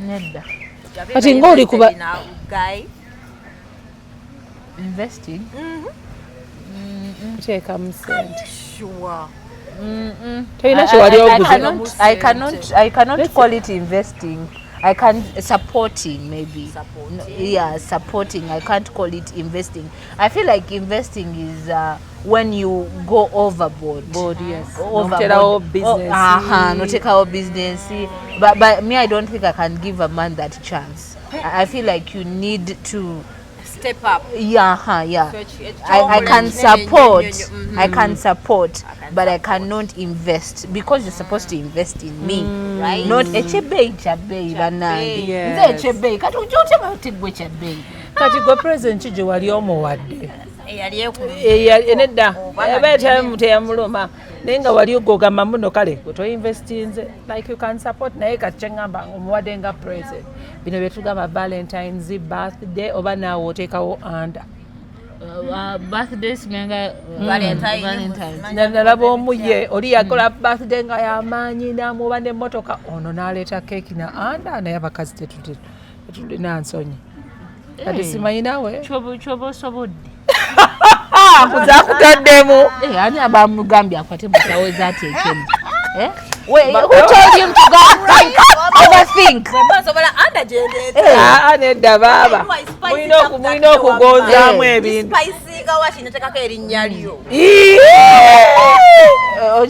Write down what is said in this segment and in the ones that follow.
Nedda. Kati ng'oli kuba investing. Kuteeka mu ssente. Sure. I cannot call it investing. I can supporting maybe. Supporting. I can't call it investing. I feel like investing is when you go overboard. Yes. Overboard. No take our business. But me, I don't think I can give a man that chance. I feel like you need to step up. I can support. I can support, but I cannot invest because you're supposed to invest in me, right? Not echebe banandi. Nze echebe kati ujotema utigwe echebe. Kati go present kije wali omuwadde. Nedda. Ebeta muteyamuluma. Nenga wali ogogamba muno kale to investinze like you can support naye kati ngamba omuwadde nga present. Bino byetugamba Valentine's birthday oba naawe oteekawo under. Birthdays menga Valentine's. Nalaba omuye oli yakola birthday nga y'amaanyi n'amuba n'emmotoka ono n'aleeta keeki na under naye abakazi tetulina nsonyi. Kati simanyi naawe chobo osobodde. Kuzakutaddemu. Ani abamugambye akwate mutaweza ateekemu. Who told him to go overthink? Nedda baba. Mulina okugonzaamu ebintu.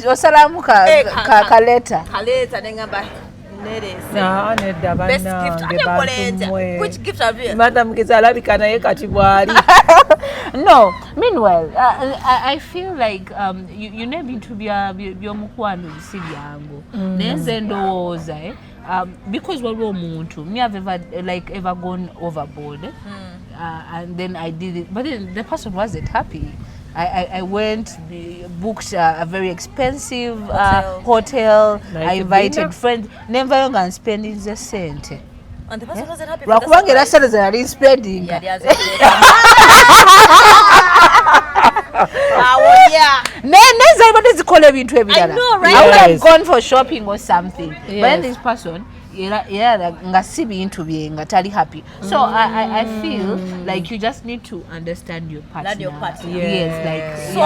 Osalamu kaleta. Nedda bannange bantumwe. Mata Mukisa alabika naye kati bwali. No, meanwhile, I feel like you need to be byomukwano bisi byangu. Nenze ndowooza because waliwo omuntu me have ever gone overboard and then I did it, but then the person wasn't happy. I went, booked a very expensive hotel. I invited friends. Never young and spending the cent. And the person wasn't happy. Rakuwange la sales are spending. I know, right? I would have gone for shopping or something. But then this person, nga sibi into being totally happy. So I feel like you just need to understand your partner. Your partner. Yes, so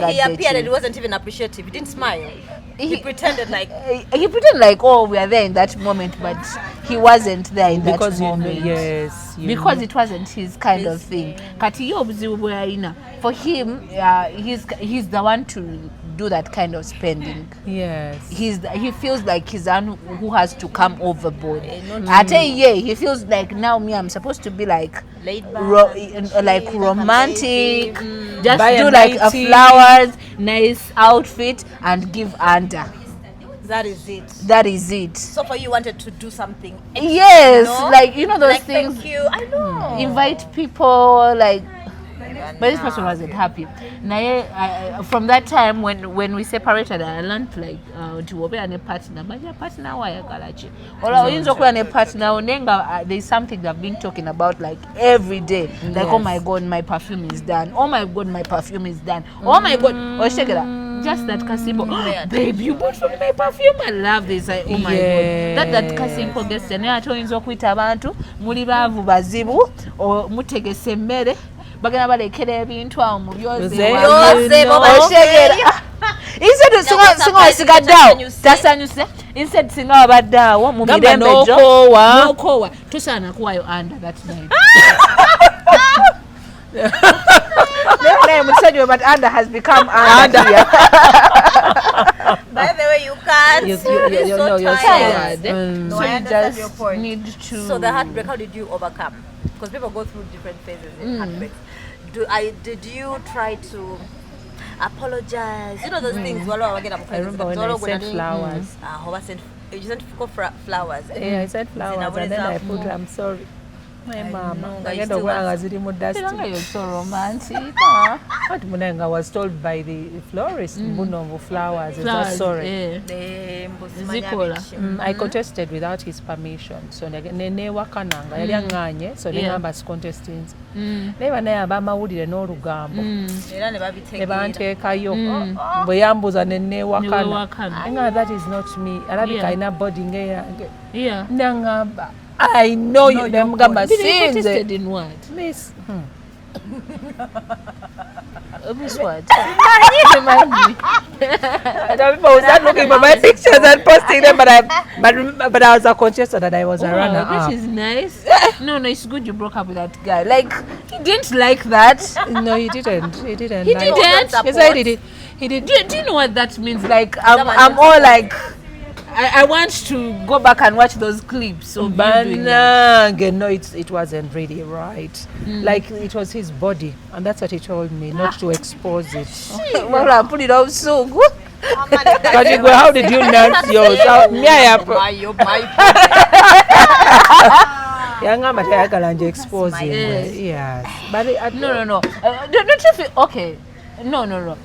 he appeared and he wasn't even appreciative. He didn't smile. He pretended like oh, we are there in that moment, but he wasn't there in that moment. Because it wasn't his kind of thing. For him, he's the one to do that kind of spending. Yes. He feels like he's the one who has to come overboard. I tell you, he feels like now I'm supposed to be like like romantic, just do like a flowers, nice outfit, and give under. That is it. That is it. So for you wanted to do something extra, yes, like those like, things. Thank you. I know. Invite people like. But this person wasn't happy. From that time when we separated, I learned like to be a partner. But your partner, why a partner? There's something they've been talking about like every day. Like, oh my God, my perfume is done. Oh my God, my perfume is done. Oh my God, just that Kasimbo. Oh, babe, you bought for me my perfume. I love this. Oh my God, that Kasimbo gets the name. I told you quit abantu. Mulibavu bazibu or mutegese mere. Bagana balekera ebintu awo mu byoze instead singa sigaddawo tasanyuse instead singa wabaddeawo mu mirembe nokowa tosaana kuwayo under that night. Musajja but under has become under here. By the way, you can't. You're tired. So you just need to. So the heartbreak, how did you overcome? Because people go through different phases in heartbreak. Did you try to apologize? You know those things. I remember when I sent flowers. You sent flowers. Yeah, I sent flowers and then I put I'm sorry. My mama. You're so romantic. But Munanga was told by the florist, Mbunombo flowers. Sorry. I contested without his permission. So ne wakananga yali anganye so ne ngamba contesting. Neba naye abamawulire n'olugambo. Era ne babiteekayo. Bwe yambuza ne wakana. Nga that is not me. Alabika ina body ngeyange. Yeah. Nangamba I know you nemugamba Did you sinze interested in what? miss Miss what? Remind me. And people will start looking for my pictures and posting them, but I was conscious that I was a runner Wow, up. which is nice. No, it's good you broke up with that guy. Like, he didn't like that. No, he didn't. He didn't. He like- didn't. Yes, I did. He did. Do you know what that means? Like, I'm all like, I want to go back and watch those clips of you doing that. Banange. No, it wasn't really right. Like it was his body, and that's what he told me, not to expose it. Well, I put it up so good. But you go, how did you nurse yourself? Me, I Yangamba tayagala nje expose him. Yes. But No. Don't you feel okay? No.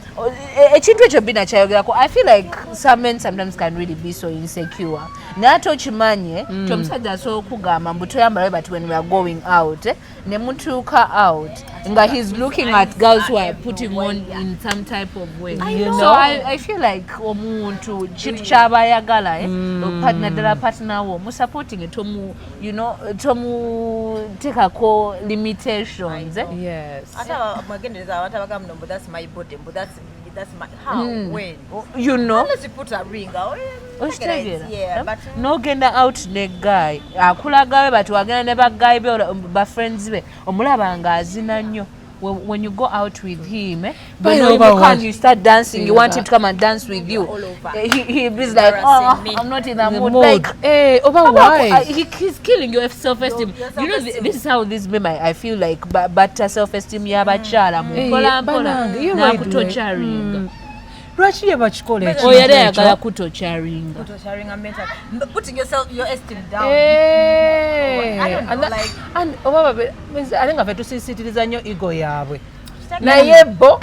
Ekintu ekyo bina kyayogerako. I feel like some men sometimes can really be so insecure. Nato chimanye, omusajja asobola okugamba mbu toyambala but when we are going out, ne mutuuka out, nga he's looking at girls who are putting on in some type of way. So I feel like omuntu kintu kyaba ayagala, partner wo mu supporting it, tomu tekako limitations. yes. That's my body, but that's my how when unless you put a ring yeah, but nogenda out ne guy akulagawe bati wagenda ne baggayi be ba friends be omulaba nga azina nnyo. When you go out with him, you start dancing, you want him to come and dance with you. He's like, oh, I'm not in the mood. Like, why? He's killing your self-esteem. You know, this is how this meme, I feel like, but self-esteem yabachala mpola nakutocharinga. Lwaki yabakikola ekyo? Oyali ayagala kutocharinga. Putting your esteem down. I don't know, like, and ate nga fe tusisitiriza nnyo ego yaabwe. Naye bo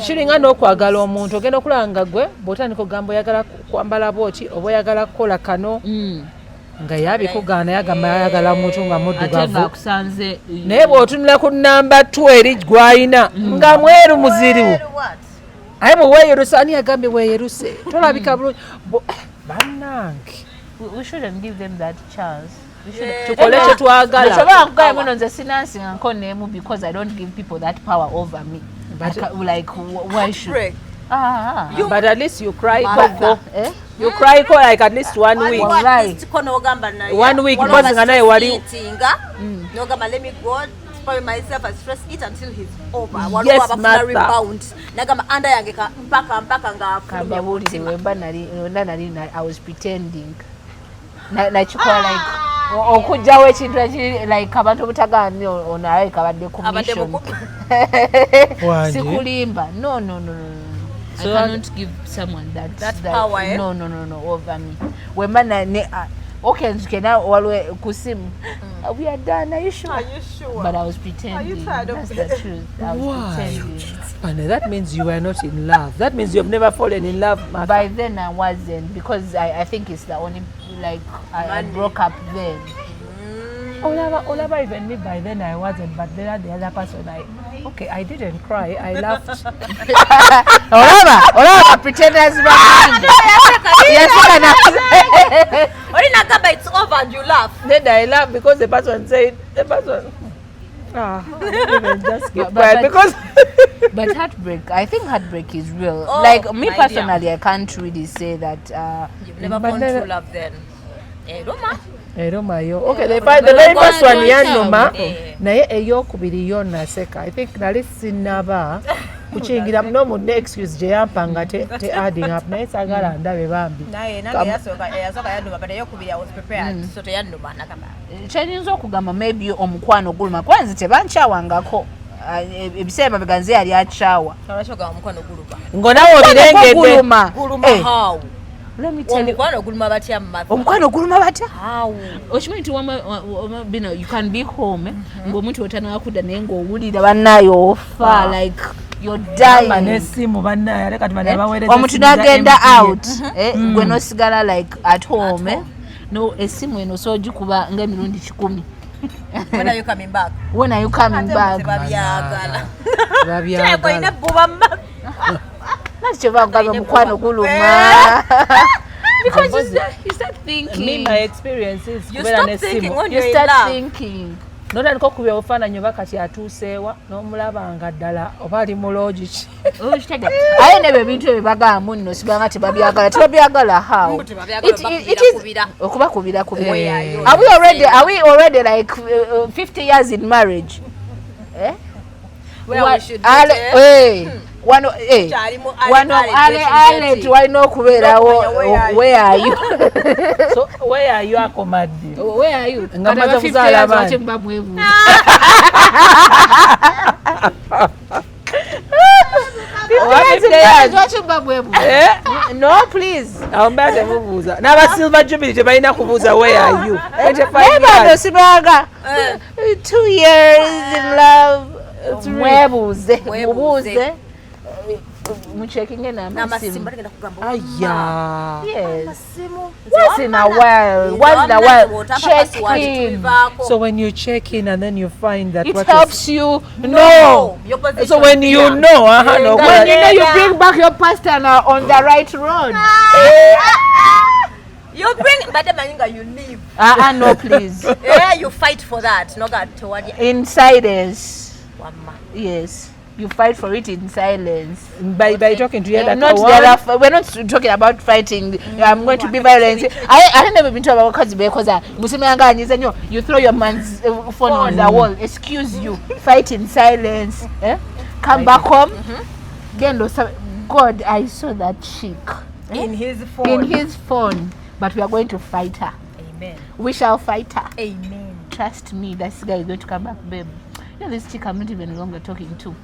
kiringa n'okwagala omuntu ogenda okulaba nga gwe bw'otandika ogamba oyagala kwambala bwoti oba oyagala kukola kano nga yabikugaana yagamba yayagala omuntu nga muddugavu. Naye bw'otunula ku namba 2 eri gw'ayina nga mweru muziriwu. Aye bwe weeyeruse ani yagambye weeyeruse tolabika bulungi bannange. We shouldn't give them that chance. Tukole kye twagala. Because I don't give people that power over me. Like, why should? But at least you cry koko. You cry ko like at least 1 week. Right. 1 week because nga naye wali. Let me go. Spoil myself and stress it until he's over. Yes, master. Rebound. Nagama anda yange mpaka nga I was pretending. Nachikola like okujjawo ekintu ekiri like abantu obutagaani onaye kabadde commission. Sikulimba. No. So I cannot give someone that power. No over me. Wemba okay, walwe kusimu. We are done. Are you sure? But I was pretending. Are you tired of That's the truth. I was pretending. And that means you were not in love. That means you have never fallen in love. Martha. By then I wasn't, because I think it's the only like I broke up then. Olaba even me by then I wasn't, but then the other person I didn't cry. I laughed. Olaba pretenders. Yes, it's over and you laugh. Then I laughed because the person said just keep quiet because but heartbreak, I think heartbreak is real. Like me personally, I can't really say that you've never gone through love then. Okay, the very first one yanuma naye eyokubiri yo naseka. I think nali sinaba kuchingira no mu excuse je yampanga te adding up naye sagala ndabe bambi naye nange yasoka yanuma but eyokubiri I was prepared so te yanuma nakamba kyayinza okugamba maybe omukwano guluma kwanza tebankyawangako ebiseera biganze yali akyawa omukwano guluma ngonawo obirengedde how. Let me tell you. Omukwano guluma batya? How? Okimanyi nti you can be home ng'omuntu otanakuda naye ng'owulira bannayo ofa like you're dying. N'essimu bannayo aleka tumanya baweereza omuntu n'agenda out gwe n'osigala like at home no essimu eno soogikuba ng'emirundi 10. When are you coming back? babyagala Nakyo bagamba omukwano guluma. because it's that thinking. Me, my experience is You stop thinking when You you're in start love. thinking. notandika okubya obufaananyi oba kati atuuseewa n'omulaba nga ddala oba ali mu loogi ki aye nebyo ebintu ebyo bagamba munno sibanga tebabyagala how okubakubira are we already like 50 years in marriage wano ale walina okubeerawo where are you so where are you akomadde where are you nga maze kuzaala abaana no please awo mbaa temubuuza n'abasilver jubilee tebalina kubuuza where are you bano sibanga 2 years in love mwebuuze mubuuze muchekinge n'amasimu aya yes once in a while check in so when you check in and then you find that it what helps you know so when you know when you know you bring back your partner on the right road you bring but the you leave no please you fight for that no got toward in silence yes you fight for it in silence by talking to the other we're not talking about fighting I'm going to be violent I never been talking about because you throw your man's phone on the wall excuse you fight in silence come back home God I saw that chick in his phone but we are going to fight her amen we shall fight her amen trust me this guy is going to come back babe. This chick I'm not even longer talking to.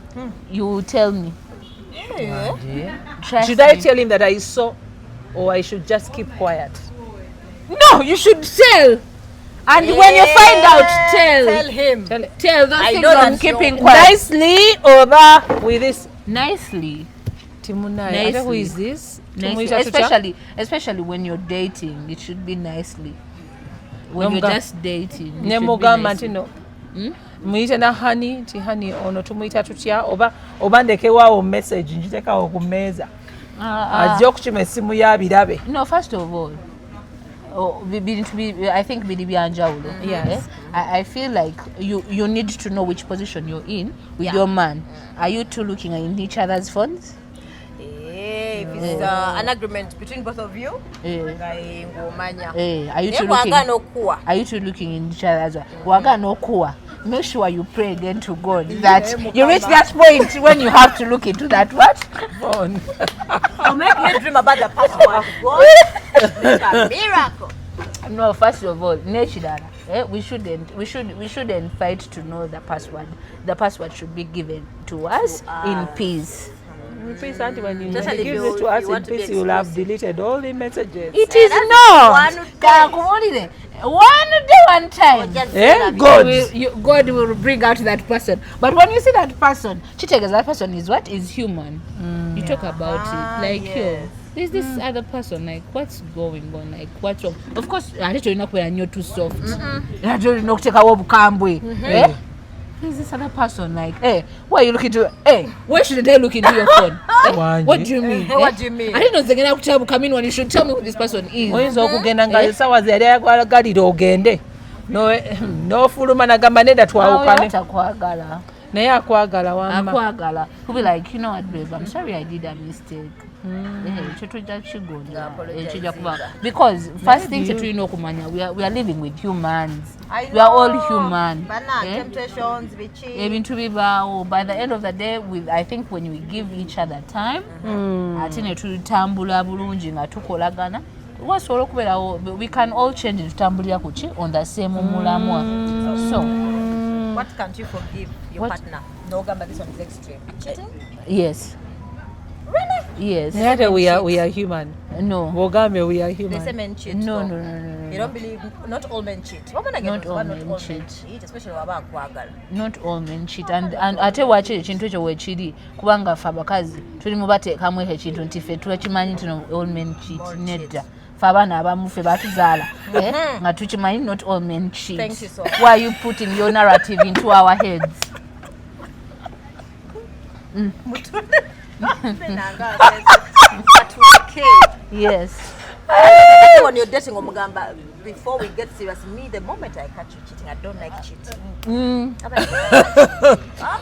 You tell me. Should I tell him that I saw, or I should just keep quiet? No, you should tell. And when you find out, tell him. Tell those things I'm keeping quiet. Nicely or with this? Nicely. Timunai. Who is this? Nicely. Especially when you're dating, it should be nicely. When you're just dating, it should be nicely. Muyite na hani ti hani ono tumuyita tutya oba ndekewaawo message njitekawo ku mmeeza ajja okukima essimu ya birabe. No, first of all I think biri byanjawulo. Yes. I feel like you need to know which position you're in with your man. Are you two looking in each other's phones? If it's an agreement between both of you, are you two looking in each other's phones? Make sure you pray again to God that you reach that point when you have to look into that phone. I'll make you dream about the password. God, make a miracle. No, first of all, we shouldn't fight to know the password. The password should be given to us in peace. Peace, auntie, when you give it to us in peace, you'll have deleted all the messages. It is not. One time. God will bring out that person. But when you see that person, that person is what? Is human. You talk about it. Like, there's this other person, like, what's going on? Like, what's wrong? Of course, I need to know when you're too soft. I don't know take a there's this other person, like, hey, why are you looking to? Hey, where should they look into your phone? What do you mean? What do you mean? I didn't know they're going to come in when you should tell me who this person is. No fuluma nagamba nenda twawukane. Naye akwagala wamma. Akwagala. He'll be like, you know what, babe, I'm sorry I did a mistake. Because first thing we are living with humans. We are all human. Temptations, by the end of the day, I think when we give each other time, we can all change it on the same mulamwa. So what can't you forgive your partner? No, this one is extreme. Cheating? Yes. Really? Yes. We are human. No. We are human. They say men cheat. No. You don't believe not all men cheat. Not all men cheat. Especially abakwagala. Not all men cheat. And ate wache ekintu ekyo wekiri kubanga ffe abakazi tuli mubateekamu ekintu nti ffe tukimanyi nti all men cheat. Nedda. Ffe abaana abamu ffe batuzaala nga tukimanyi not all men cheat. Thank you so much. Why are you putting your narrative into our heads? But we're okay. Yes. When you're dating omugamba, before we get serious, me, the moment I catch you cheating, I don't like cheating.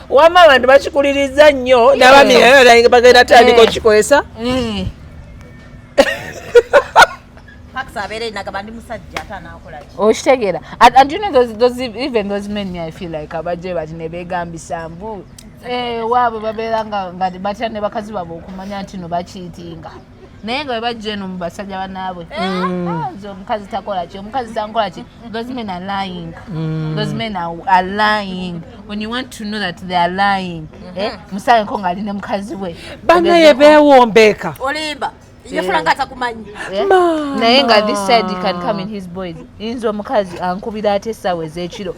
Wama abantu bakikuliriza nnyo n'abami era bagenda tandika okikozesa. Oshtegera. And you know those even those men I feel like abaje bati ne begambisa mbu wabo baberanga ngati batya ne bakazi babo okumanya nti no bachiitinga. Naye nga bajje no mubasajja banaabwe. Zo omukazi takola ki, omukazi tankola ki. Those men are lying. Those men are lying. When you want to know that they are lying, musaye ko ngali ne mukazi we. Bana ye bewombeka. Olimba. Yefulanga atakumanyi. Naye nga this side he can come in his boys. Inzo omukazi ankubira ate essaawa ez'ekiro.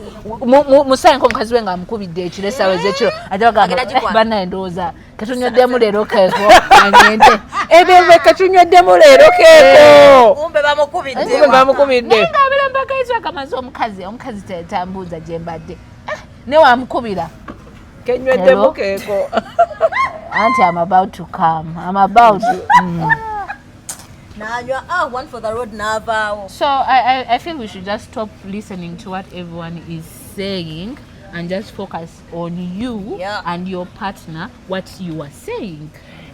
Musaye ko mukazi we nga amukubidde ekiro essaawa ez'ekiro. Ate bagamba bana endowooza katunyoddemu leero keeko agende. Ebyo katunyoddemu leero keeko. Kumbe bamukubidde. Naye nga abeera mpaka ezo akamaze omukazi tambuuza gye mbadde. Ne wamukubira. Kenyweddemu keeko. Auntie, I'm about to come. I'm about to. One for the road, Nava. So I feel we should just stop listening to what everyone is saying and just focus on you and your partner, what you are saying.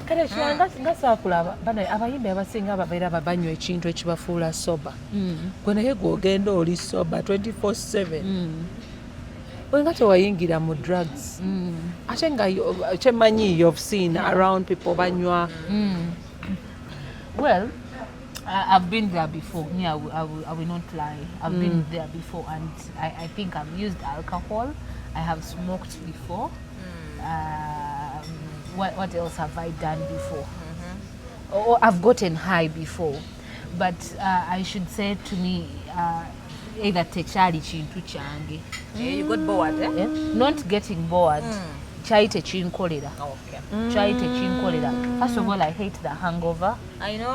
Kale ngasakulaba bana abayimbi abasinga babeera babanywa ekintu ekibafuula soba. Gwe naye gw'ogenda oli soba 24/7. Wenga tewayingira mu drugs. Ate nga kyemanyi you've seen around people banywa. Well, I've been there before. I will not lie. I've been there before, and I think I've used alcohol. I have smoked before. What else have I done before? Or I've gotten high before. But I should say to me, either tekyali kintu kyange. You got bored, eh? Not getting bored. Chaite chinkolera. Okay. Chaite chinkolera. First of all, I hate the hangover. I know.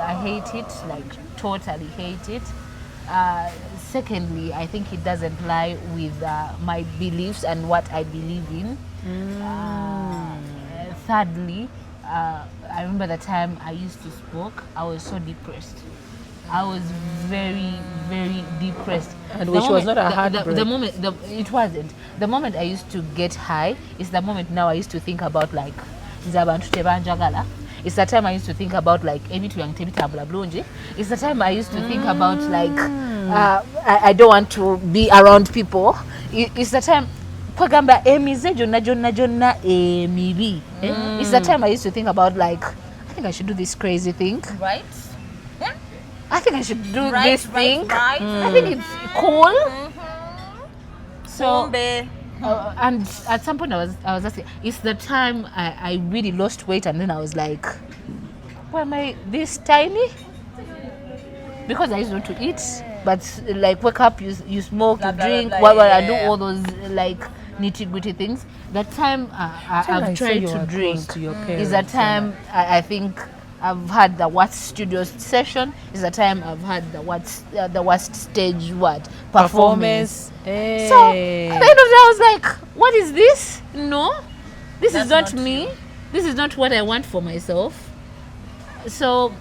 I hate it, like totally hate it. Secondly, I think it doesn't lie with my beliefs and what I believe in. Thirdly, I remember the time I used to smoke, I was so depressed. I was very, very depressed. And which was not a heartbreak. It wasn't. The moment I used to get high is the moment now I used to think about like Zabantu Tebanjagala. It's the time I used to think about like It's the time I used to think about like I don't want to be around people. It's the time emize jonna emibi. It's the time I used to think about like I think I should do this crazy thing. Right? I think I should do this thing. Right. I think it's cool. So, and at some point I was asking, it's the time I really lost weight, and then I was like, why am I this tiny? Because I used not to eat, but like wake up, you smoke, you drink, I do all those like nitty-gritty things. That time I've tried to drink is the time I think I've had the worst studio session. Is the time I've had the worst stage performance. Hey. So at the end of the day, I was like, what is this? No, this is not me. This is not what I want for myself. So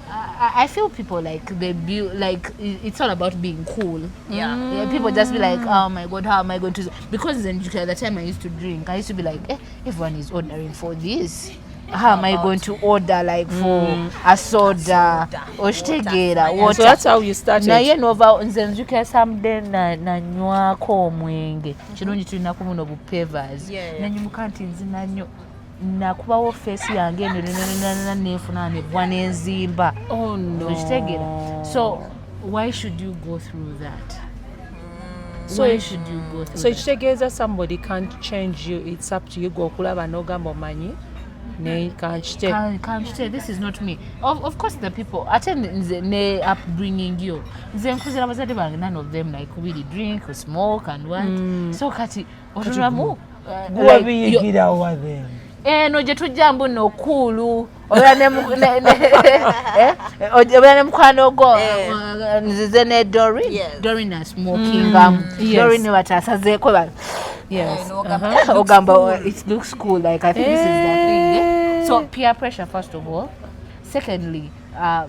I feel people like they build like it's all about being cool. Yeah. People just be like, oh my God, how am I going to? Because then at the time I used to drink, I used to be like, everyone is ordering for this. How am I going to order like for a soda or water? So that's how you started. Na nova nzenzuka someday na nywako omwenge. Kirungi tulina kumuno bupevers. Nanyumuka nti nzinanyo nakubawo face yange eno nefuna ne bwanenzimba. Oh no. So why should you go through that? Why should you go through so that? So kitegeeza somebody can't change you. It's up to you. Go kulaba n'ogamba omanyi. Can't this is not me. Of course the people attend the upbringing you. None of them like really drink or smoke and what. So kati otulamu guwabiyigira wa them. No gye tujja mbu no cool. Oba ne mukwano gwo nzize ne Doreen is smoking. Doreen batasazeeko ba. Yes. Ogamba it looks cool. Like I think this is the thing. So peer pressure first of all. Secondly,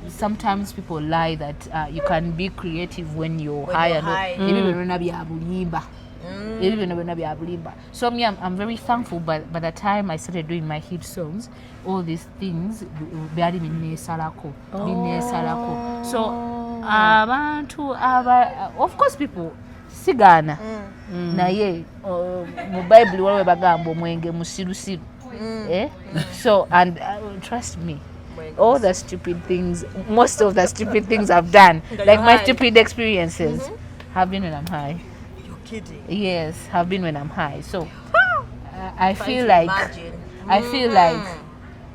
sometimes people lie that you can be creative when you're high. So me, I'm very thankful. But by the time I started doing my hit songs, all these things byali binneesalako. So abantu of course people sigana naye mu Bible waliwo bagamba omwenge musirusiru. So and trust me, all the stupid things, most of the stupid things I've done, like my stupid experiences, have been when I'm high. You're kidding. Yes, have been when I'm high. So I feel like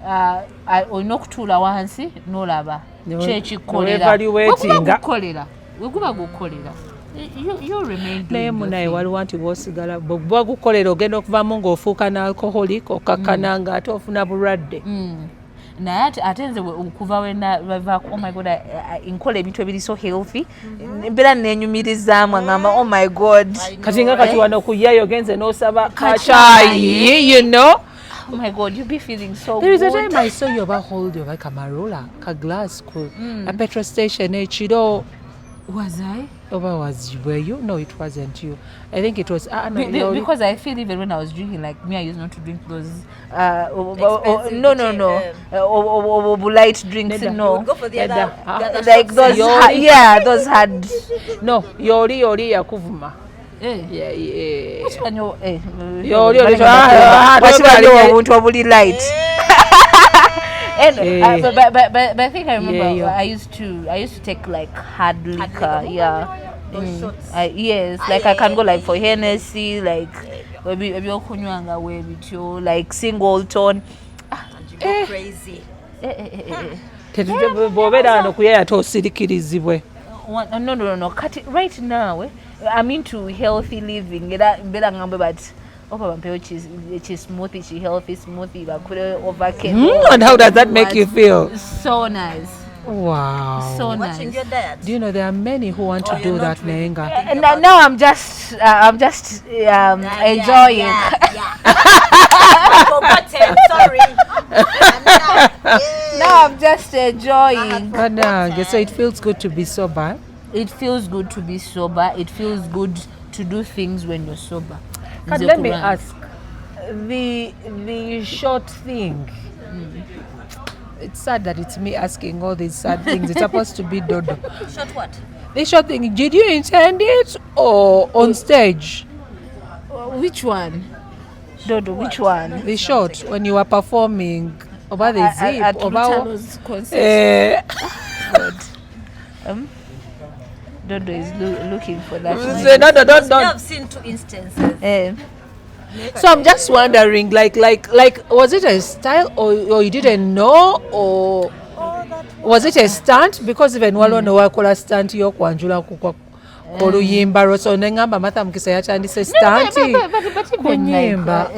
I onokutula wansi nolaba kyekikolera gukolera you remain naye munaye waliwo nti bw'osigala bwe gukolera ogenda okuvamu ng'ofuuka n'alcoholic okakkana ng'ate ofuna bulwadde. naye ate nze okuva wevaako oh my god nkola ebintu ebiri so healthy mbeera nenyumirizaamu ngamba oh my god kati nga kati wano ku yayo ogenze n'osaba kachayi you know. Oh my god, you be feeling so there good. There is a time I saw you hold you like a marula, a glass, a petrol station, Chiro. Was I? Were you? No, it wasn't you. I think it was. Because I feel even when I was drinking, like me, I used not to drink those. Light drinks. No. Go for the other like those. Those had. No, yori yakuvuma. Yeah. Which one you? Yori light. But I think I remember I used to take like hard liquor. Yes, like I can go like for Hennessy, like maybe like Singleton. Go crazy. No. Cut it right now. I'm into healthy living. But which is smoothie, healthy smoothie. And how does that make you feel? So nice. Wow. So nice. Watching your dad. Do you know there are many who want to do that, Nenga? Now I'm just enjoying. Forgotten. Sorry. Now I'm just enjoying. So it feels good to be sober. It feels good to be sober. It feels good to do things when you're sober. Let me ask, the short thing. It's sad that it's me asking all these sad things. It's supposed to be Dodo. Short what? The short thing. Did you intend it or on stage? Which one? Dodo, which one? The short, when you were performing over the zip. At Rutano's concert. Dodo is looking for that. Don't. I've seen 2 instances. So I'm just wondering, like, was it a style or you didn't know, or was it a stunt? Because even waliwo wakola stunt y'okwanjula oluyimba so nengamba Martha Mukisa yatandise stunt kunyimba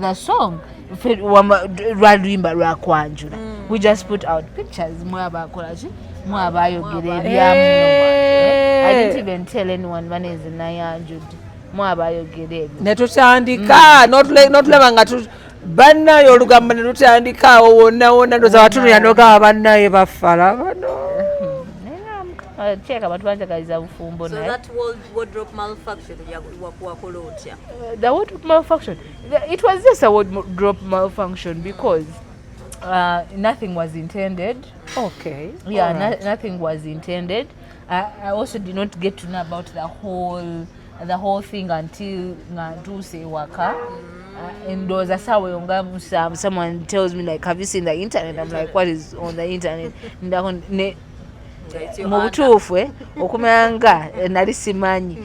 the song lwaluyimba lwakwanjula. We just put out pictures mwabakolaki mwabayogera ebyamu. I didn't even tell anyone Vanessa nayanjudde mwabayogera ebyo netutandika notulaba nga bannayo olugambo ne lutandikaawo wonna ndoza watunulira nogamba bannaye bafala bano cheka abantu banjagaliza bufumbo naye. So that wardrobe malfunction wakola otya? The wardrobe malfunction, it was just a wardrobe malfunction because nothing was intended. Okay. Yeah, nothing was intended. I also did not get to know about the whole thing until nganduse waka. And those are someone tells me like, have you seen the internet? I'm like, what is on the internet? Mu butuufu okumanga nali simanyi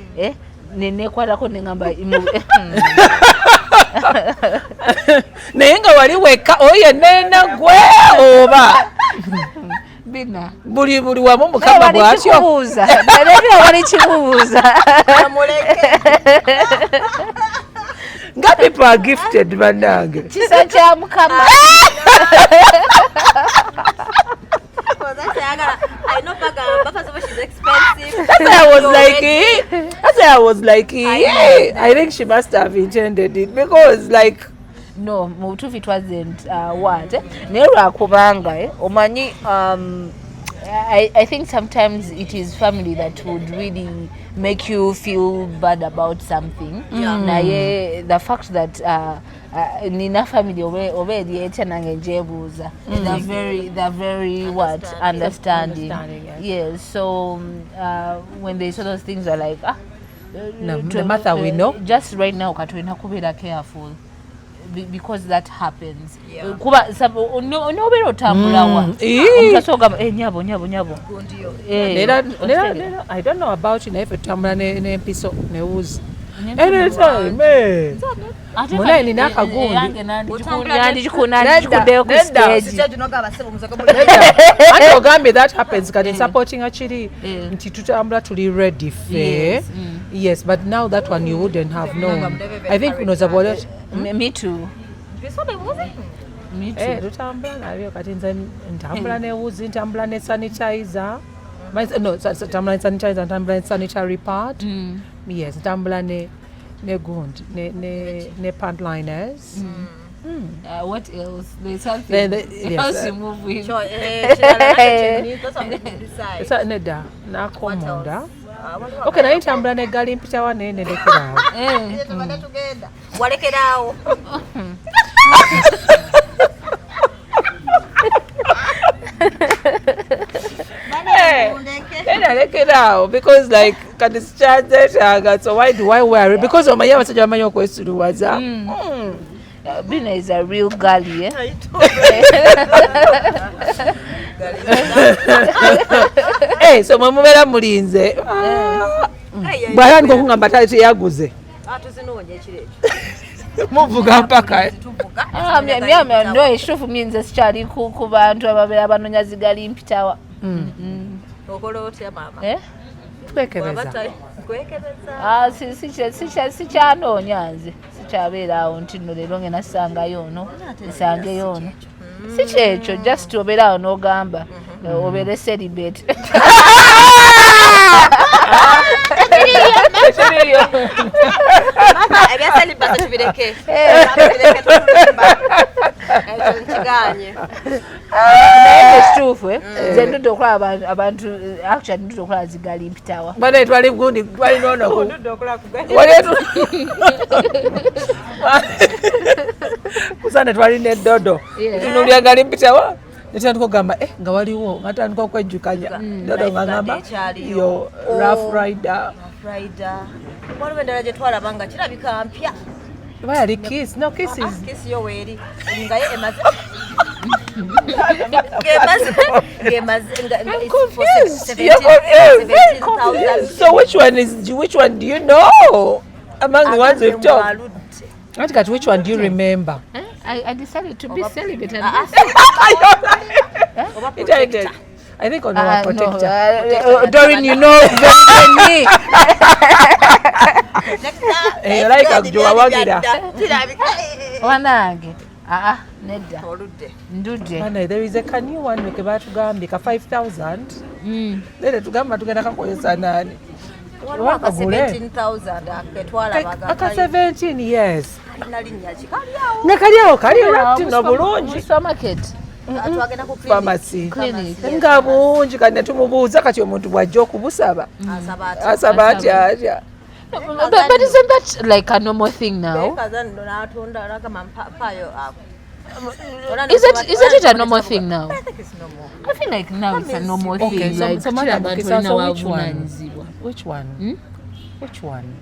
nenekwatako nengamba naye nga wali wekka oyo nena gwe oba bina buli wamu mukama bwatyo wali kibuuza nga people are gifted bannange kisa kya mukama. I know Baka she's expensive. That's why I was like, I think she must have intended it because like no, it wasn't what. Naye lwakubanga omanyi I think sometimes it is family that would really make you feel bad about something. The fact that nina family already Abuuza, they're very what understanding. Yes. So when they saw those things, are like no matter we know. Just right now, Katwina kubera careful. Because that happens. Kuba nobera otambulawa. Omusasoga nyabo. I don't know about you if otambula ne piso ne wuzi. Anytime. Muna nina akagundi. Yandikuddeyo ku stage. Ate ogambe that happens kati supporting achiri nti tutambula tuli ready fe. Yes, but now that one you wouldn't have known. I think unoza about it. Me too. Me too. Tutambula nabyo kati nze ntambula ne wuzi ntambula ne sanitizer. No, ntambula ne sanitizer, ntambula ne sanitary part. Yes, ntambula ne gundi ne pant liners. What else? There's something else you move with. Neda nakomunda. Okay, naye ntambula ne gali mpita wa ne lekerawo. Walekerawo. Because like so why do I worry? Because of my abasajja bamanyi okwesuluwaza. Bina is a real girlie, eh? Hey, so mumubeera mulinze. Bwala ndiko kungamba teyaguze. Muvuga mpaka. No, eshufu minze sikyali ku bantu ababeera banoonya zigali mpitawa. Okola otya mama? Twekebeza. Sikyanoonya nze. Sikyabeera awo nti nno leero ngenda sangayo ono. Nsangeyo ono. Si kyekyo, just obeera awo n'ogamba. Obeere celibate. Ebya celibate tubireke. Ekituufu nze ndudde okulaba abantu actually ndudde okulaba zigali mpitawa. Bana twali gundi twali nono. Ndudde okola kugali. Kusana twali ne dodo. Tunulya gali mpitawa. Netandika okugamba nga waliwo natandika okwejjukanya dodo ngamba yo rough rider. Waliwo endala gye twalaba nga kirabika mpya. Wali kiss? No kisses. Kiss yo weeri. Nga ye emaze. So which one do you know among the ones we've talked? Which one do you remember? I decided to be celibate. I think on our protector. Doreen, you know better than me. You like Abuuza wagira. Wanange. Nedda. Ndudde. There is a new one we batugambye ka 5,000. Lele tugamba tugenda kakozesa nani? Waka 17,000 aketwala aka 17 yes. Nalinnya kikaliawo. Nakaliawo kali wrapped no bulungi. Supermarket. Atwagenda ku pharmacy. Clinic. Nga bungi kati tumubuuza kati omuntu bwajja okubusaba. Asaba atya. But isn't that like a normal thing now? Is it a normal thing now? I think it's normal. I feel like now it's a normal thing. Okay, like so which one? Which one?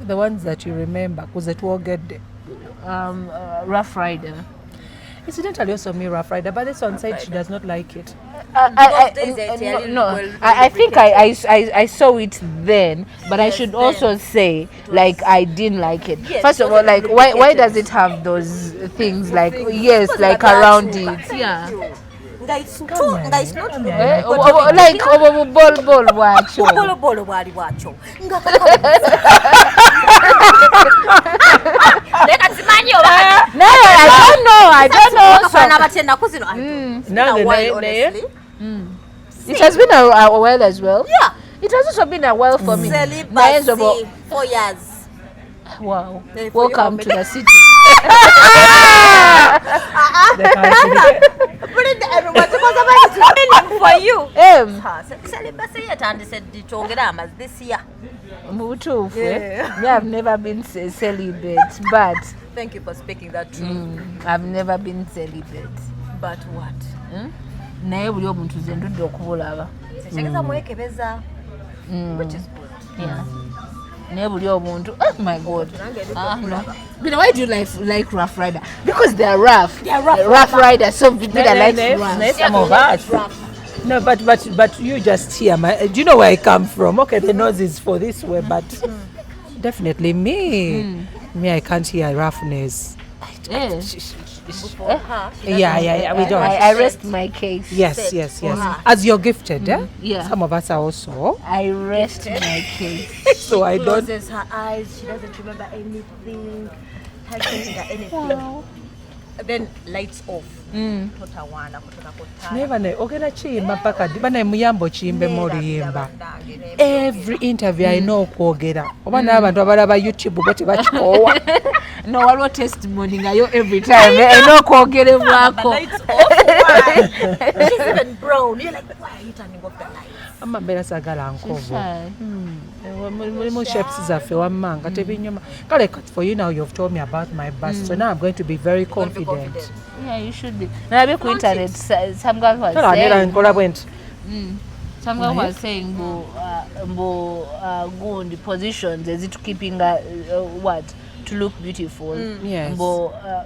The ones that you remember, because it will get Rough Rider. Incidentally, also me Rough Rider, but this one said she does not like it. I think I saw it then, but I should also say like I didn't like it. Yes, first of all, like why does it have those things like like around it? Yeah. It's not like ball watch. No, I don't know. It has been a while as well. Yeah. It has also been a while for me. Celibacy, 4 years. Wow. Welcome to the city. For you. This year. I've never been celibate, but Thank you for speaking that truth. I've never been celibate. But what? Naye buli omuntu nze ndudde okubulaba. Sekeza mwekebeza. Which is good. Yeah. Naye buli omuntu, oh my God. No. But why do you like Rough Rider? Because they are rough. They are rough riders. So people like rough. Some of us. No, but you just hear do you know where I come from? Okay, the nose is for this way, but definitely me, I can't hear roughness. Yeah. Yeah, we don't. I rest my case. Yes. As you're gifted, Yeah. Some of us are also. I rest my case. So I don't. Closes her eyes. She doesn't remember anything. Her anything. Wow. Then lights off. Never know. Ogera chimba paka bana muyambo chimbe moliyimba. Every interview I know kwogera. Oba n'abantu abalaba YouTube bote bakikowa. No, waliwo testimony ngayo every time. No kwogerebwako. Lights off. She's even brown. You're like, why are you turning off the lights? Amabera sagala nkovo. Mulimu shapes zaffe wammanga tebinyuma. Kale for you now you've told me about my bust, so now I'm going to be very confident. Yeah, you should be. Nabe ku internet some guy was saying. Some guy was saying good positions is it keeping what to look beautiful. Yes.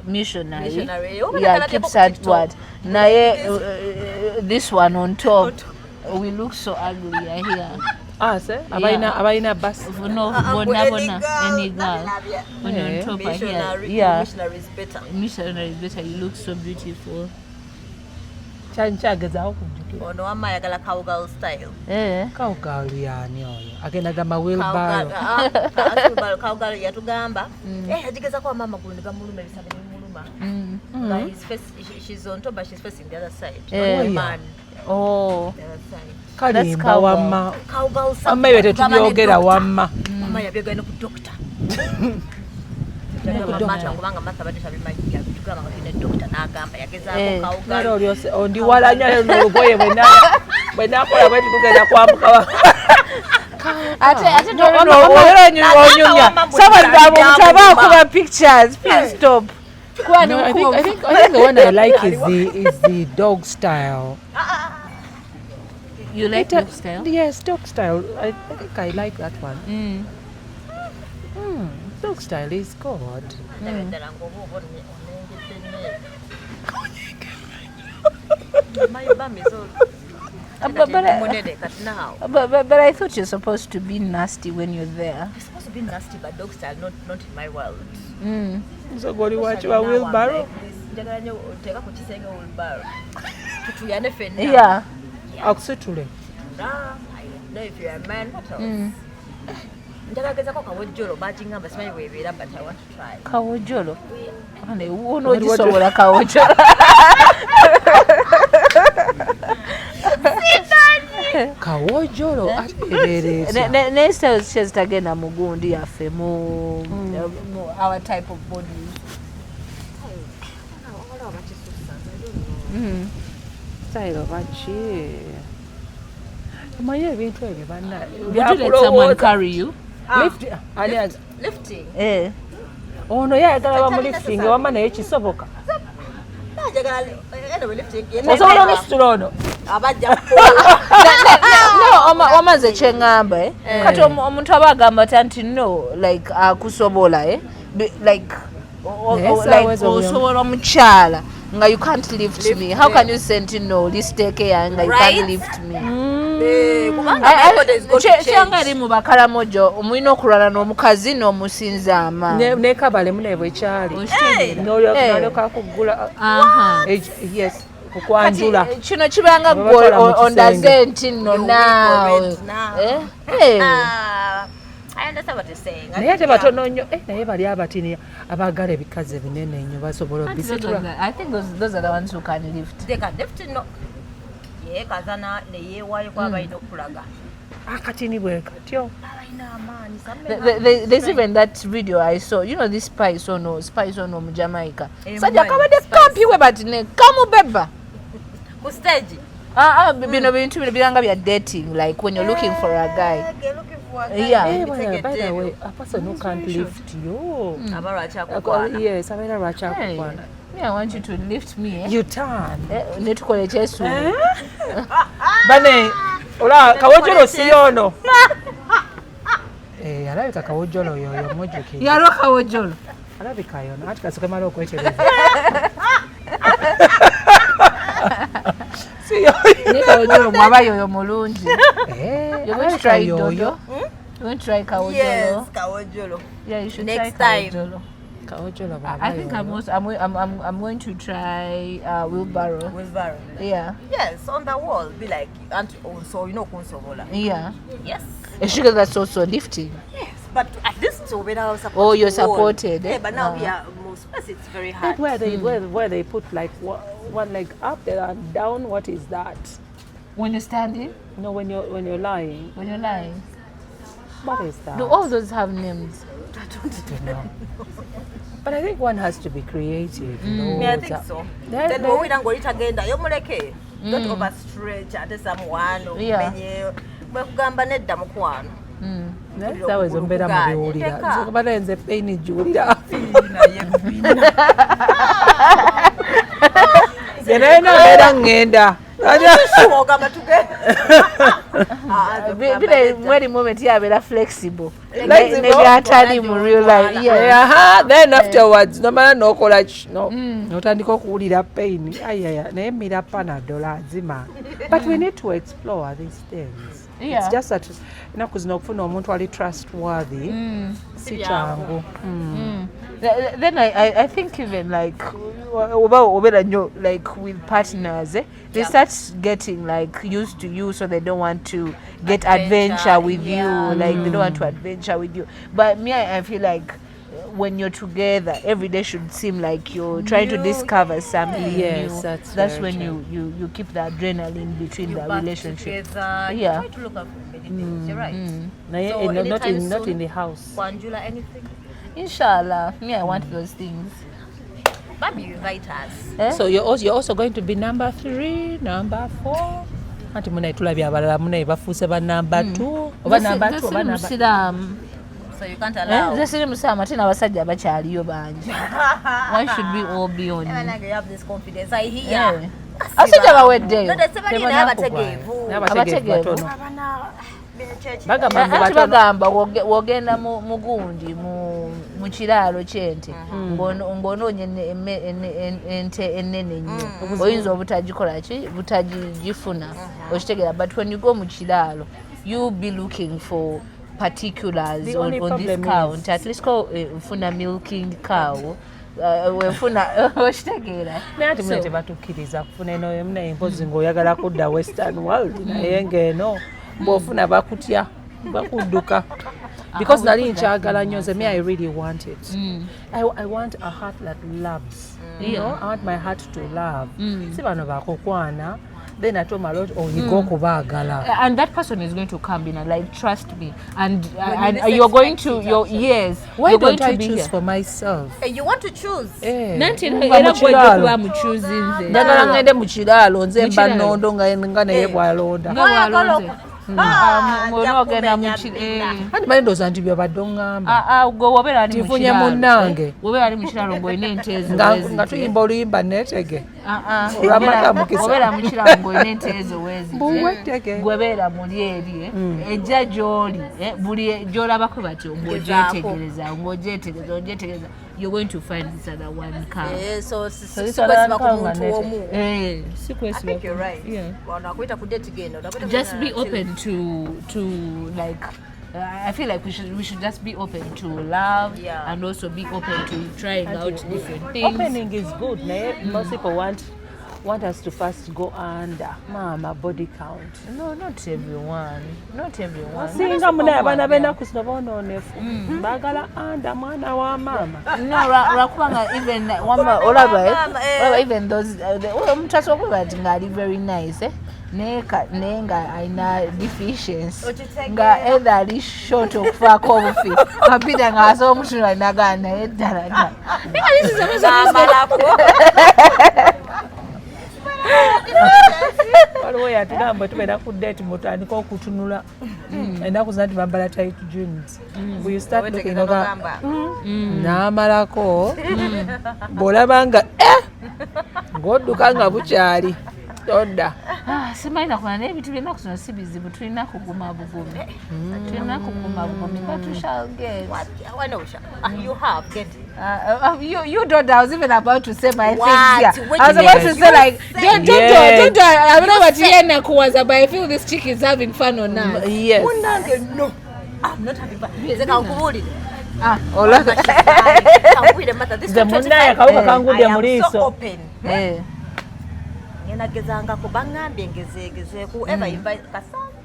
Missionary. Oh, Yeah, keeps at what. Naye this one on top. We look so ugly here. Sir? Abaina bus. No, bona any girl. When you're on top here. Yeah. Missionary is better. Missionary is better. You look so beautiful. Chanchageza okujukira. Ono wamma ayagala cowgirl style. Cowgirl yani oyo. Agenda gama wheelbarrow. Cowgirl yatugamba. Ajigeza kwa mama gundi gamuluma bisabye muluma. But she's on top but she's facing the other side. Man. Oh. The other side. Kalimba wamma. Cowgirl style. Amma ibe tetubyogera wamma. Mama yabyogera ku doctor. Kubanga mathematics abimanyi tugamba nga tune doctor n'agamba yagezaako cowgirl. Ondiwalanya n'olugoye bwenakola bwe tugenda kwambuka. Ate onyumya. Someone kuba pictures. Please stop. I think the one I like is the dog style. You like dog style? Yes, dog style. I think I like that one. Dog style is good. But I thought you're supposed to be nasty when you're there. You're supposed to be nasty, but dog style, not in my world. So go to watch your wheelbarrow. Yeah. Oxytule. I don't know if you're a man, what else? Njagagezako kawojjolo bagingamba simanyi bwebeera but I want to try. Kawojjolo? Onoogisobola kawojjolo. Kawojjolo ateereeza. Naye styles tagenda mu gundi yaffe mu our type of body. Style baki. Omanyi ebintu ebyo banna. Would you let someone carry you? Lifting. Ono yayagala bamulifting wamma naye kisoboka. Osobola omusitula ono. No, omaze kyeŋŋamba kati omuntu aba agamba nti no like akusobola like osobola omukyala nga you can't lift me. How can you say no listeke yange you can't lift me? Kyanga eri mu bakalamojo omulina okulwana n'omukazi n'omusinza amaanyi nekabalemu naye bwekyali n'olyoka kuggula yes okwanjula kino kibanga gwe ondaze nti nno naawe I understand what you're saying. Naye ate batono nnyo naye bali abatini abagala ebikazi ebinene ennyo basobola obisitula. I think those are the ones who can lift. They can lift no. Kazana neyeewaayo kwa balina okulaga. Akatini bwe katyo. There's even that video I saw. You know this spice ono mu Jamaica. Sajja kabadde kampiwe but ne kamubeba. Ku stage. Bino bintu biranga bya dating, like when you're looking for a guy. You're looking for a guy. Yeah. Hey, by the way, a person who can't lift you. Yes, I I want you to lift me. You turn. Netukole chesu. Bane, ola kawojolo siyono. Alabika kawojolo yoyo mojoke. Yalo kawojolo. Alabika yono. Ati kasuke malo okwechereza. Ni kawojolo mwaba yoyo mulungi. You're going to try dodo. You want to try kawojolo? Yes, kawojolo. Yeah, you should next try time. Kawojolo. I think I'm going to try wheelbarrow. Wheelbarrow. Yeah. Yes, on the wall. Be like, and also kunsobola. Yeah. Yes. Sugar, that's also lifting. Yes, but at least so when I was supported. Oh, you're supported. Yeah, but now we are most places it's very hard. Where they put like one leg up and down. What is that? When you're standing? No, when you're lying. When you're lying. What is that? Do all those have names? I don't know. But I think one has to be creative. Yeah, I think so. Then when we don't go it again, yomuleke. Don't overstretch at someone or menye. Bakugamba nedda mukwano. That was ombera mu biwulira. So kubana nze pain ijulira. Zena na ngenda. Mweri moment yabera flexible. Nebyatali mu real life. Yeah. Then afterwards, no matter no college, no. Notandika okuwulira pain. Ayaya, naye mira panadol azima. But we need to explore these things. Yeah. It's just that enaku zino okufuna omuntu ali trustworthy. Si changu. Then I think even like like with partners, they start getting like used to you, so they don't want to get adventure with you. Like they don't want to adventure with you. But me, I feel like when you're together, every day should seem like you're trying to discover something new. That's when you keep the adrenaline between the relationship. Together, you try to look up for many things. You're right. So not in the house. Wanjula, anything? Inshallah, me, I want those things. Maybe you invite us. So you're also going to be number 3, number 4. Anti muna itulabya abalala muna bafuuse ba number 2 oba number 2 oba number. So you can't allow. This is Musama tina abasajja bakyaliyo bangi. Why should we all be on? You have this confidence. I hear. Abasajja baweddeyo. No, that's somebody n'abategeevu. N'abategeevu. Bagamba wogenda mu gundi mu kiraalo ky'ente ng'onoonya ente ennene nnyo oyinza obutagikola ki butagifuna okitegeera, but when you go mu kiraalo you'll be looking for particulars on this cow. At least funa milking cow wefuna okitegeera naye ati muna tebatukkiriza kufuna eno yomuna empozi ng'oyagala kudda western world naye ng'eno bw'ofuna bakutya bakudduka because nali nkyagala nnyo nze me I really want it. I want a heart that loves. You know, I want my heart to love. Si bano bakokwana then I told my Lord, you go kubaagala. And that person is going to come in and like trust me, and you're going to yes. Why don't I choose for myself? You want to choose? Era mu choosing. Njagala ngende mu kiraalo nze mba nnondo nga naye bw'alonda. Ogenda mu anti malindooza nti byobadde oŋŋamba tifunye munnange wobeera ali mu kiraalo ng'olina ente ezo nga tuyimba oluyimba neetege olwamata mukisa obeera mu kiraalo ng'olina ente ezo weezige gwebeera muli eri ejja gy'oli buli gy'olabako batyo ng'ogyetegereza you're going to find this other one cow. So this other cow I think you're right. Yeah. Just be open to like I feel like we should just be open to love and also be open to trying out different things. Opening is good. Most people want us to first go under mama body count. No, not everyone. Singa muna abana benaku sino bonoonefu baagala under mwana wa mama. No, rakubanga even wamba olaba even those omuntu asobola kuti ngali very nice naye nga alina deficiency nga either ali short okufaako obufi kapita nga asobola omutundu alinagaa naye ddala waliwo yatugamba tubeera ku date mutandika okutunula ennaku zina tibambala tight jeans we start looking n'amalako bw'olaba nga ng'odduka nga bukyali todda simanyi nakona naye ebintu byonna kusoma si bizibu tulina kuguma bugumi but we shall get You have get you don't. I was even about to say my things here. I was about to say like don't I'm not what Yena kuwaza, but I feel this chick is having fun on us. Yes. No, I'm not having fun. I am so open. Ngenagezanga kubangambye ngezeegezeeku ever invite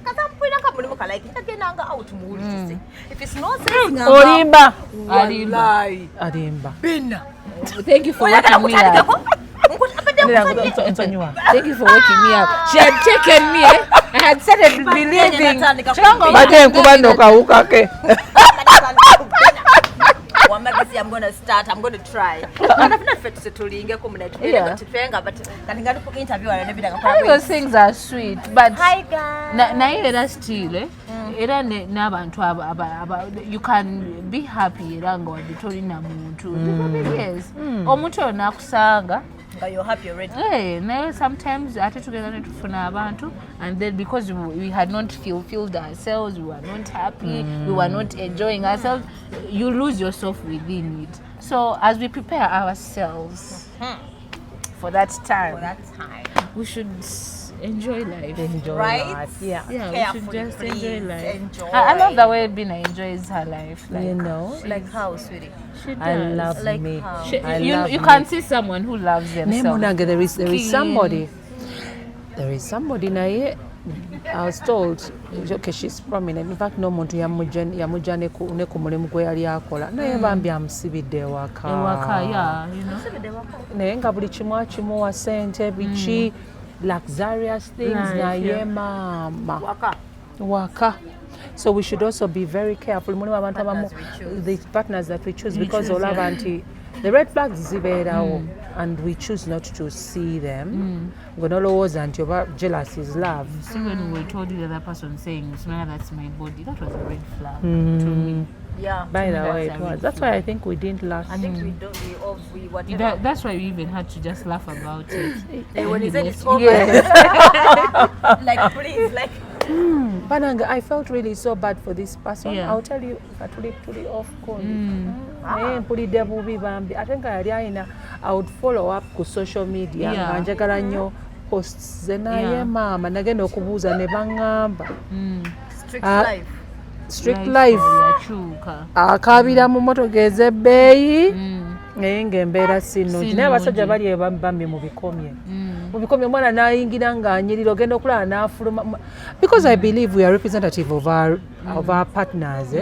kasampulira kamulimu kalike tagendanga out muwulirize if it's not saying olimba Bina. Thank you for waking me up. Thank you for waking me up. She had taken me. I had started believing. Bate nkuba nokawuka ke. I'm going to start. I'm going to try. Those things are sweet, but hi guys. Still, you can be happy. Yes. You're happy already. Hey, sometimes and then because we had not fulfilled ourselves, we were not happy, we were not enjoying ourselves, you lose yourself within it. So as we prepare ourselves for that time, we should enjoy life. Right? Yeah. We should just enjoy life. Enjoy. I love the way Bina enjoys her life. Like, you know, like how, sweetie? She does. I love like me. You can see someone who loves themselves. There is somebody. There is somebody naye. I was told, okay, she's prominent. In fact, no muntu yamujja ne ku mulimu gwe yali akola. Naye bambi amusibidde ewaka. Yeah, you know. Naye nga buli kimu akimuwa ssente biki luxurious things naye mama. Waka. So we should also be very careful. The partners that we choose because all of the red flags zibeerawo and we choose not to see them. We're not always jealous is love. See, when we told you the other person saying, "Smile, that's my body," that was a red flag to me. Yeah. By the way, it was. That's why I think we didn't last. I think we whatever. That's why we even had to just laugh about it. When he said it's over, like please, like. Bananga, I felt really so bad for this person. Yeah. I'll tell you, I off call. I think I would follow up to social media. Njagala nnyo posts zenaye mama nagenda okubuuza ne bangamba. Strict life. Akaabira mu motoka ez'ebbeeyi naye ng'embeera sinungi. Naye abasajja bali bambi mu bikomye. Mwana n'ayingira ng'anyirira ogenda okulaba n'afuluma. Because I believe we are representative of our partners,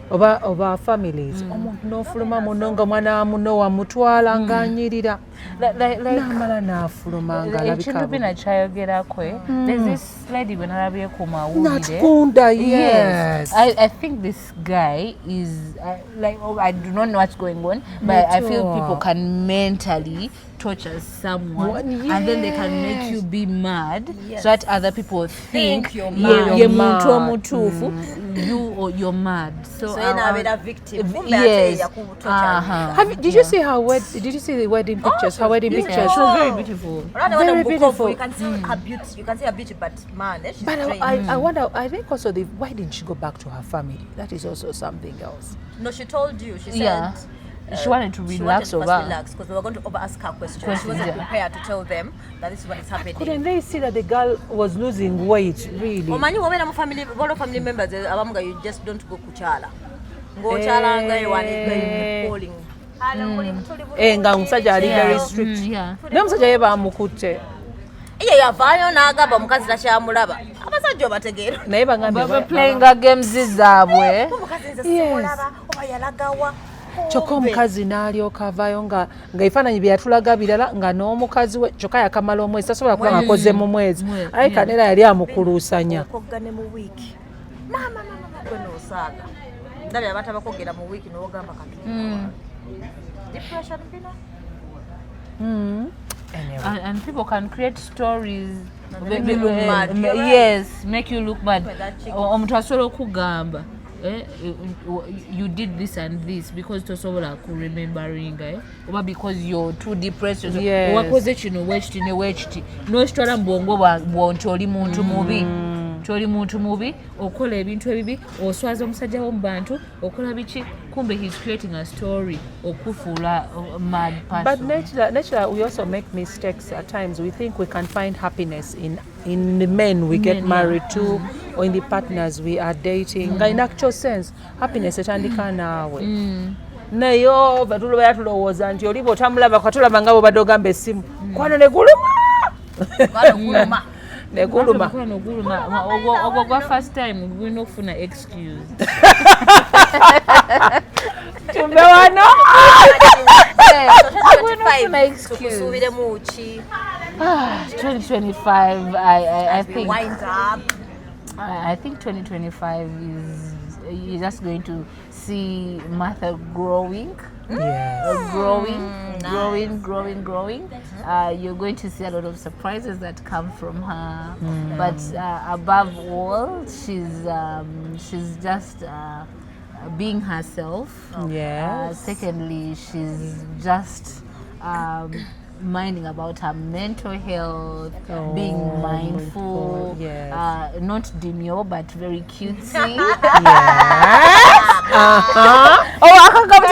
of our families. Omuntu n'ofuluma muno nga mwana muno wamutwala ng'anyirira. N'amala n'afuluma ng'alabika. Ekintu bina kyayogerako. There's this lady when alabye ku mawulire. Natkunda, yes. I think this guy is I do not know what's going on, but I feel people can mentally torture someone and then they can make you be mad so that other people think you're mad. You're mad. So a victim. Yes. Did you see the wedding pictures? Her wedding pictures. She was very beautiful. Very beautiful. You can see her beauty. You can see her beauty, but man, she's strange. I wonder. I think also why didn't she go back to her family? That is also something else. No, she told you. She said. She wanted to relax because we were going to ask her questions. She wasn't prepared to tell them that this is what is happening. Couldn't they see that the girl was losing weight, really? Omanyi wabera family members abamuga you just don't go kuchala. Ngo chala nga you want calling. Nga omusajja ali very strict. Ne omusajja ye bamukutte. Iye yavaayo n'agamba omukazi takyamulaba. Abasajja obategeera. Naye bagambye playing games zaabwe. Omukazi nze simulaba oba yalagawa. Kyokka omukazi n'alyoka avaayo nga ebifaananyi bye yatulaga birala nga n'omukazi we kyokka yakamala omwezi tasobola kuba ng'akoze mu mwezi aye kanera yali amukuluusanya. Okoggane mu wiiki mama gwe n'osaaga ndabye abantu abakogera mu wiiki n'ogamba kati depression bino. Anyway. And people can create stories. Make you look mad. You're right. Yes, make you look mad. That chick- Omuntu asobola okugamba, you did this and this because tosobola kuremembering, oba because you're too depressed. Yes. Wakoze kino wekiti ne wekiti. N'ositwala mu bwongo bwonti oli muntu mubi. Toli muntu mubi, okola ebintu ebibi, oswaza omusajja wo mu bantu, okola biki, kumbe he's creating a story okufuula mad person. But nature, we also make mistakes at times. We think we can find happiness in the men we get married to or in the partners we are dating. In actual sense, happiness etandika naawe. Nayo batulo bayatulowooza nti oli bw'otamulaba katulaba nga bw'obadde ogamba essimu kwana ne guluma. Neguluma. Ogwo gwa first time gwina okufuna excuse. Tumbe wano. 2025, I think 2025 is you're just going to see Martha growing. Yes. Growing. You're going to see a lot of surprises that come from her. But above all, she's just being herself. Yes. Secondly, she's just minding about her mental health, being mindful, yes. Not demure but very cutesy. Yes. Oh, I can't come to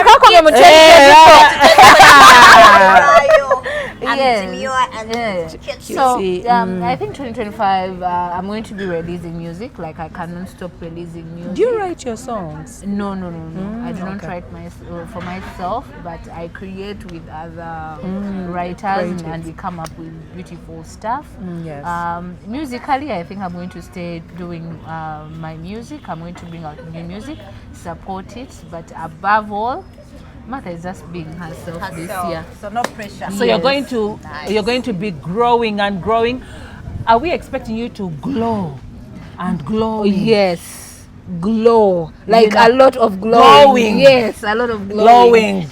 So I think 2025 I'm going to be releasing music. Like I cannot stop releasing music. Do you write your songs? No. I do not write for myself, but I create with other writers and we come up with beautiful stuff. Yes. Musically, I think I'm going to stay doing my music. I'm going to bring out new music, support it, but above all, Martha is just being herself this year. So no pressure. So you're going to be growing and growing. Are we expecting you to glow and glow? Yes, glow, like a lot of glowing. Yes, a lot of glowing.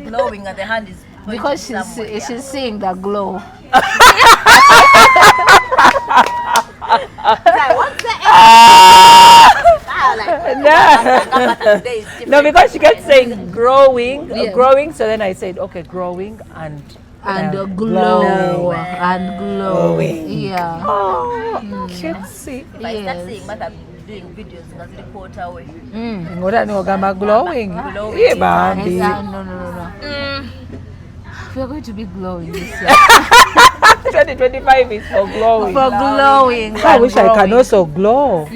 Glowing and the hand is because she's seeing the glow. No, because she kept saying growing, growing. So then I said, okay, growing and glow and glowing. Yeah. Oh, cutesy. Like that saying, but I'm doing videos in a quarter away. Glowing. Yeah, baby. No. We are going to be glowing this year. 2025 is for glowing. For glowing. I wish I can also glow.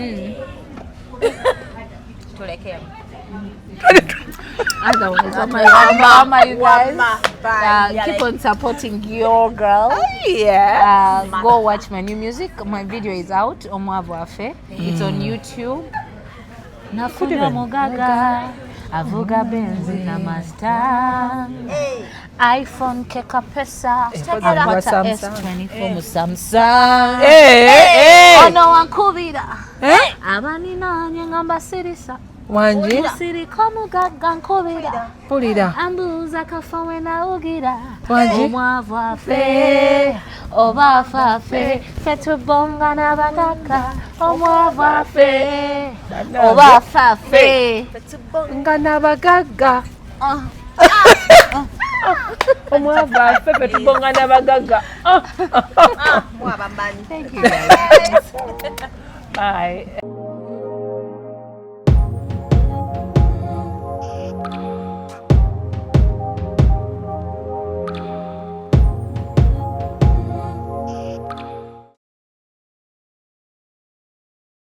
Otherwise, you guys, keep on supporting your girl. Go watch my new music. My video is out. Omwavu. It's on YouTube. Nafuda Mogaga, Avuga Benzi na Master. iPhone keka pesa. Apata S24 mu Samsung. Ono wankubira. Abani nanye ngamba sirisa. Wanji Siri komugaga nkubira. Pulira. Abuuza kafa wena ugira. Wanji Omwavu afe. Oba afe. Fetubonga n'abagaka. Omwavu afe. Oba afe. Fetubonga n'abagagga. Omwavu afe fetubonga n'abagagga. Mwaba mbanyi. Thank you guys. Bye.